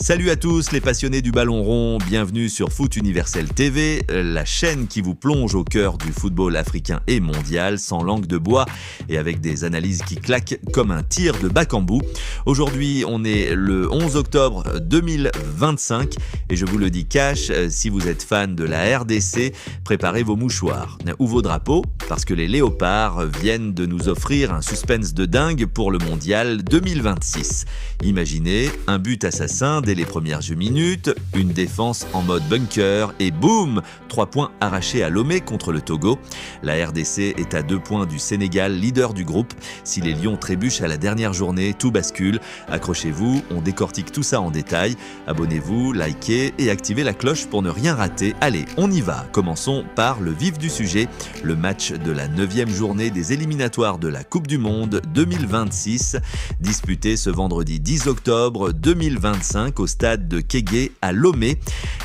Salut à tous les passionnés du ballon rond, bienvenue sur Foot Universel TV, la chaîne qui vous plonge au cœur du football africain et mondial, sans langue de bois et avec des analyses qui claquent comme un tir de Bakambu. Aujourd'hui, on est le 11 octobre 2025 et je vous le dis cash, si vous êtes fan de la RDC, préparez vos mouchoirs ou vos drapeaux, parce que les Léopards viennent de nous offrir un suspense de dingue pour le mondial 2026. Imaginez un but assassin dès les premières minutes, une défense en mode bunker et boum, 3 points arrachés à Lomé contre le Togo. La RDC est à 2 points du Sénégal, leader du groupe. Si les Lions trébuchent à la dernière journée, tout bascule. Accrochez-vous, on décortique tout ça en détail. Abonnez-vous, likez et activez la cloche pour ne rien rater. Allez, on y va. Commençons par le vif du sujet, le match de la 9e journée des éliminatoires de la Coupe du Monde 2026, disputé ce vendredi 10 octobre 2025 au stade de Kégué à Lomé.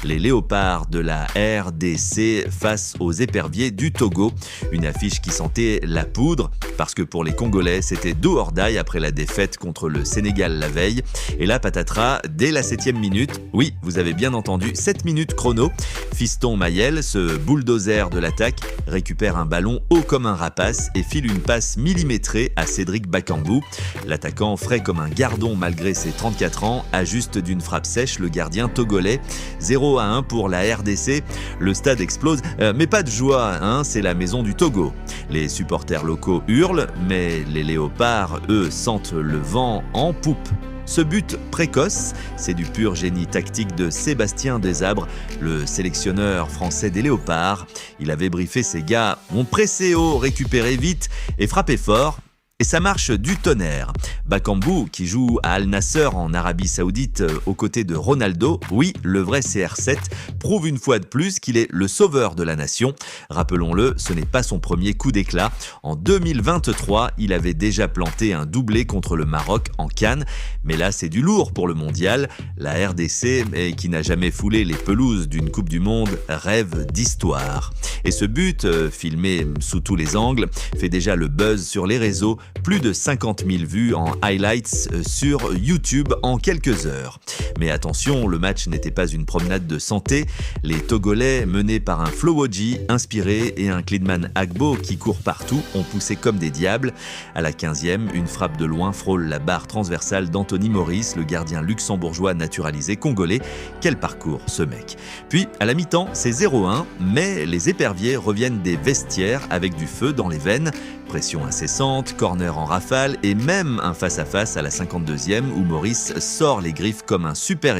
Les Léopards de la RDC face aux éperviers du Togo. Une affiche qui sentait la poudre, parce que pour les Congolais, c'était do or die après la défaite contre le Sénégal la veille. Et là, patatras, dès la 7e minute, oui, vous avez bien entendu, 7 minutes chrono, Fiston Mayel, ce bulldozer de l'attaque, récupère un ballon haut comme un rapace et file une passe millimétrée à Cédric Bakambu. L'attaquant, frais comme un gardon malgré ses 34 ans, ajuste d'une frappe sèche le gardien togolais. 0-1 pour la RDC. Le stade explose, mais pas de joie, hein, c'est la maison du Togo. Les supporters locaux hurlent, mais les Léopards, eux, sentent le vent en poupe. Ce but précoce, c'est du pur génie tactique de Sébastien Desabre, le sélectionneur français des Léopards. Il avait briefé ses gars, on pressait haut, récupéré vite et frappé fort. Et ça marche du tonnerre. Bakambu, qui joue à Al Nasser en Arabie Saoudite aux côtés de Ronaldo, oui, le vrai CR7, prouve une fois de plus qu'il est le sauveur de la nation. Rappelons-le, ce n'est pas son premier coup d'éclat. En 2023, il avait déjà planté un doublé contre le Maroc en CAN. Mais là, c'est du lourd pour le mondial. La RDC, qui n'a jamais foulé les pelouses d'une Coupe du Monde, rêve d'histoire. Et ce but, filmé sous tous les angles, fait déjà le buzz sur les réseaux. Plus de 50 000 vues en highlights sur YouTube en quelques heures. Mais attention, le match n'était pas une promenade de santé. Les Togolais, menés par un Flowoji inspiré et un Klidman Agbo qui court partout, ont poussé comme des diables. À la 15e, une frappe de loin frôle la barre transversale d'Anthony Maurice, le gardien luxembourgeois naturalisé congolais. Quel parcours, ce mec! Puis, à la mi-temps, c'est 0-1, mais les éperviers reviennent des vestiaires avec du feu dans les veines. Pression incessante, corner en rafale et même un face-à-face à la 52e où Maurice sort les griffes comme un super-héros.